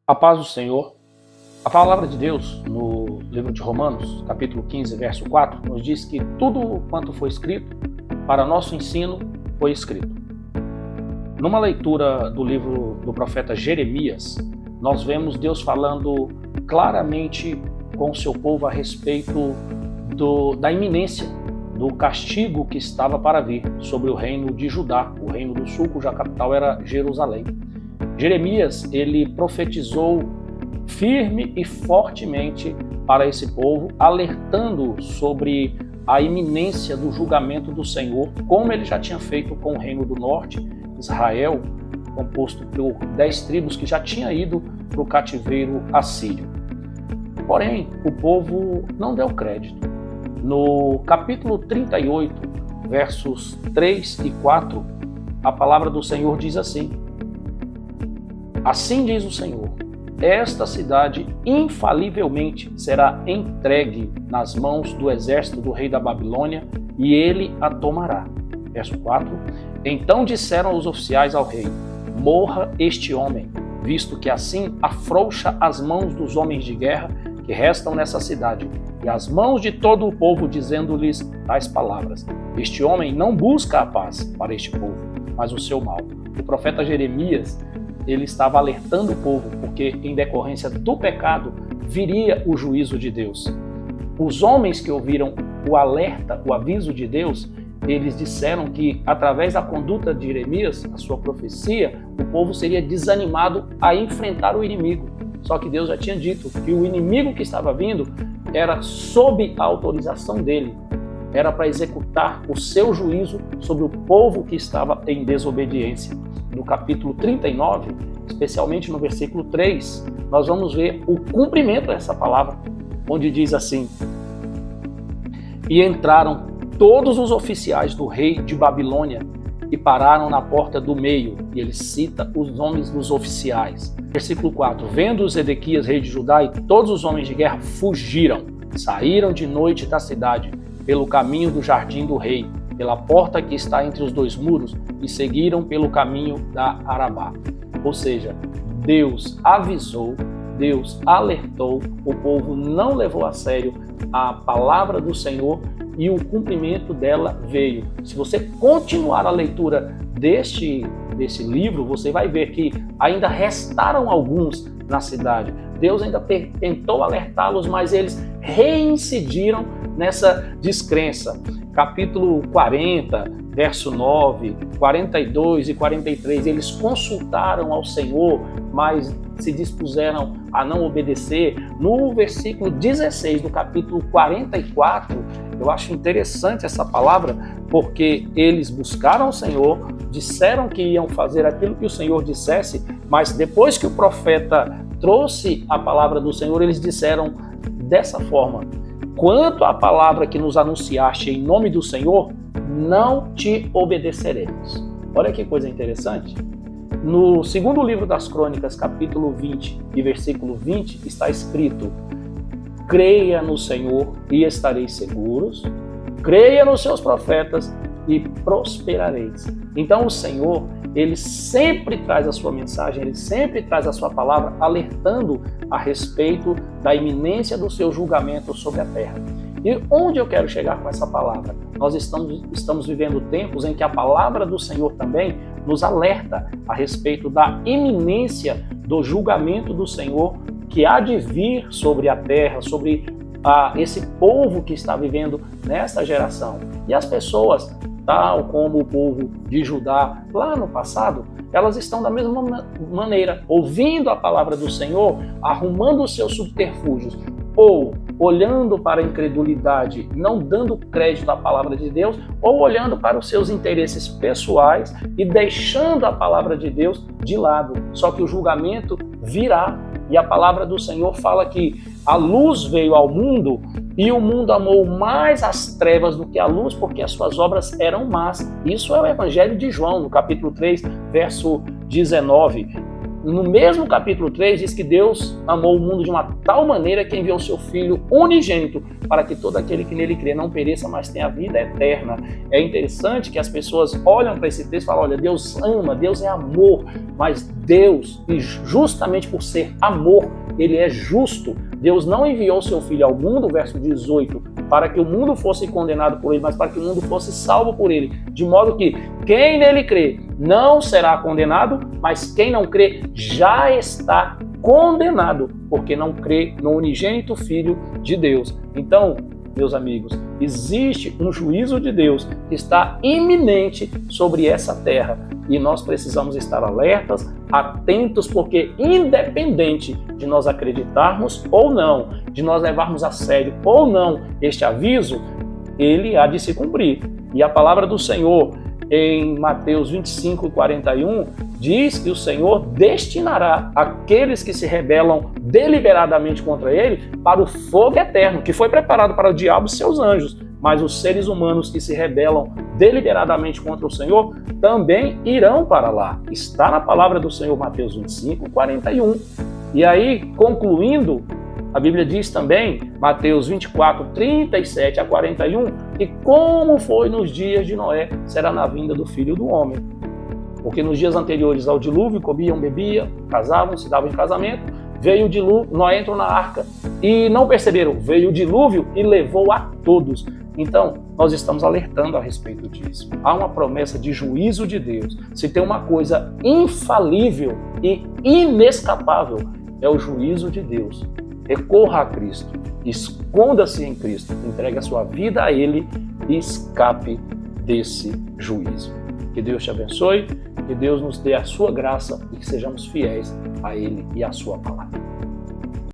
A paz do Senhor. A palavra de Deus, no livro de Romanos, capítulo 15, verso 4, nos diz que tudo quanto foi escrito para nosso ensino foi escrito. Numa leitura do livro do profeta Jeremias, nós vemos Deus falando claramente com o seu povo a respeito da iminência do castigo que estava para vir sobre o reino de Judá, o reino do sul, cuja capital era Jerusalém. Jeremias, ele profetizou firme e fortemente para esse povo, alertando sobre a iminência do julgamento do Senhor, como ele já tinha feito com o reino do norte, Israel, composto por 10 tribos que já tinha ido para o cativeiro assírio. Porém, o povo não deu crédito. No capítulo 38, versos 3 e 4, a palavra do Senhor diz assim: Assim diz o Senhor, esta cidade infalivelmente será entregue nas mãos do exército do rei da Babilônia e ele a tomará. Verso 4. Então disseram os oficiais ao rei: morra este homem, visto que assim afrouxa as mãos dos homens de guerra que restam nessa cidade e as mãos de todo o povo, dizendo-lhes tais palavras. Este homem não busca a paz para este povo, mas o seu mal. O profeta Jeremias, ele estava alertando o povo, porque em decorrência do pecado viria o juízo de Deus. Os homens que ouviram o alerta, o aviso de Deus, eles disseram que através da conduta de Jeremias, a sua profecia, o povo seria desanimado a enfrentar o inimigo. Só que Deus já tinha dito que o inimigo que estava vindo era sob a autorização dele, era para executar o seu juízo sobre o povo que estava em desobediência. No capítulo 39, especialmente no versículo 3, nós vamos ver o cumprimento dessa palavra, onde diz assim: E entraram todos os oficiais do rei de Babilônia e pararam na porta do meio, e ele cita os nomes dos oficiais. Versículo 4, vendo Zedequias, rei de Judá, e todos os homens de guerra fugiram, saíram de noite da cidade, pelo caminho do jardim do rei, pela porta que está entre os dois muros, e seguiram pelo caminho da Arabá. Ou seja, Deus avisou, Deus alertou, o povo não levou a sério a palavra do Senhor e o cumprimento dela veio. Se você continuar a leitura desse livro, você vai ver que ainda restaram alguns na cidade. Deus ainda tentou alertá-los, mas eles reincidiram nessa descrença. Capítulo 40, verso 9, 42 e 43, eles consultaram ao Senhor, mas se dispuseram a não obedecer. No versículo 16 do capítulo 44, eu acho interessante essa palavra, porque eles buscaram o Senhor, disseram que iam fazer aquilo que o Senhor dissesse, mas depois que o profeta trouxe a palavra do Senhor, eles disseram dessa forma: quanto à palavra que nos anunciaste em nome do Senhor, não te obedeceremos. Olha que coisa interessante. No segundo livro das Crônicas, capítulo 20 e versículo 20, está escrito: creia no Senhor e estareis seguros, creia nos seus profetas e prosperareis. Então o Senhor, ele sempre traz a sua mensagem, ele sempre traz a sua palavra alertando a respeito da iminência do seu julgamento sobre a terra. E onde eu quero chegar com essa palavra? Nós estamos vivendo tempos em que a palavra do Senhor também nos alerta a respeito da iminência do julgamento do Senhor que há de vir sobre a terra, sobre esse povo que está vivendo nesta geração. E as pessoas, tal como o povo de Judá lá no passado, elas estão da mesma maneira, ouvindo a palavra do Senhor, arrumando os seus subterfúgios, ou olhando para a incredulidade, não dando crédito à palavra de Deus, ou olhando para os seus interesses pessoais e deixando a palavra de Deus de lado. Só que o julgamento virá, e a palavra do Senhor fala que a luz veio ao mundo e o mundo amou mais as trevas do que a luz, porque as suas obras eram más. Isso é o Evangelho de João, no capítulo 3, verso 19. no mesmo capítulo 3, diz que Deus amou o mundo de uma tal maneira que enviou seu Filho unigênito para que todo aquele que nele crê não pereça, mas tenha vida eterna. É interessante que as pessoas olham para esse texto e falam, olha, Deus ama, Deus é amor, mas Deus, e justamente por ser amor, ele é justo. Deus não enviou seu Filho ao mundo, verso 18, para que o mundo fosse condenado por ele, mas para que o mundo fosse salvo por ele. De modo que quem nele crê não será condenado, mas quem não crê já está condenado, porque não crê no unigênito Filho de Deus. Então, meus amigos, existe um juízo de Deus que está iminente sobre essa terra e nós precisamos estar alertas, atentos, porque independente de nós acreditarmos ou não, de nós levarmos a sério ou não este aviso, ele há de se cumprir. E a palavra do Senhor em Mateus 25, 41, diz que o Senhor destinará aqueles que se rebelam deliberadamente contra ele para o fogo eterno, que foi preparado para o diabo e seus anjos. Mas os seres humanos que se rebelam deliberadamente contra o Senhor também irão para lá. Está na palavra do Senhor, Mateus 25, 41. E aí, concluindo, a Bíblia diz também, Mateus 24, 37 a 41, que como foi nos dias de Noé, será na vinda do Filho do Homem. Porque nos dias anteriores ao dilúvio, comiam, bebiam, casavam, se davam em casamento, veio o dilúvio, Noé entrou na arca e não perceberam, veio o dilúvio e levou a todos. Então, nós estamos alertando a respeito disso. Há uma promessa de juízo de Deus. Se tem uma coisa infalível e inescapável, é o juízo de Deus. Recorra a Cristo, esconda-se em Cristo, entregue a sua vida a Ele e escape desse juízo. Que Deus te abençoe, que Deus nos dê a sua graça e que sejamos fiéis a Ele e à sua palavra.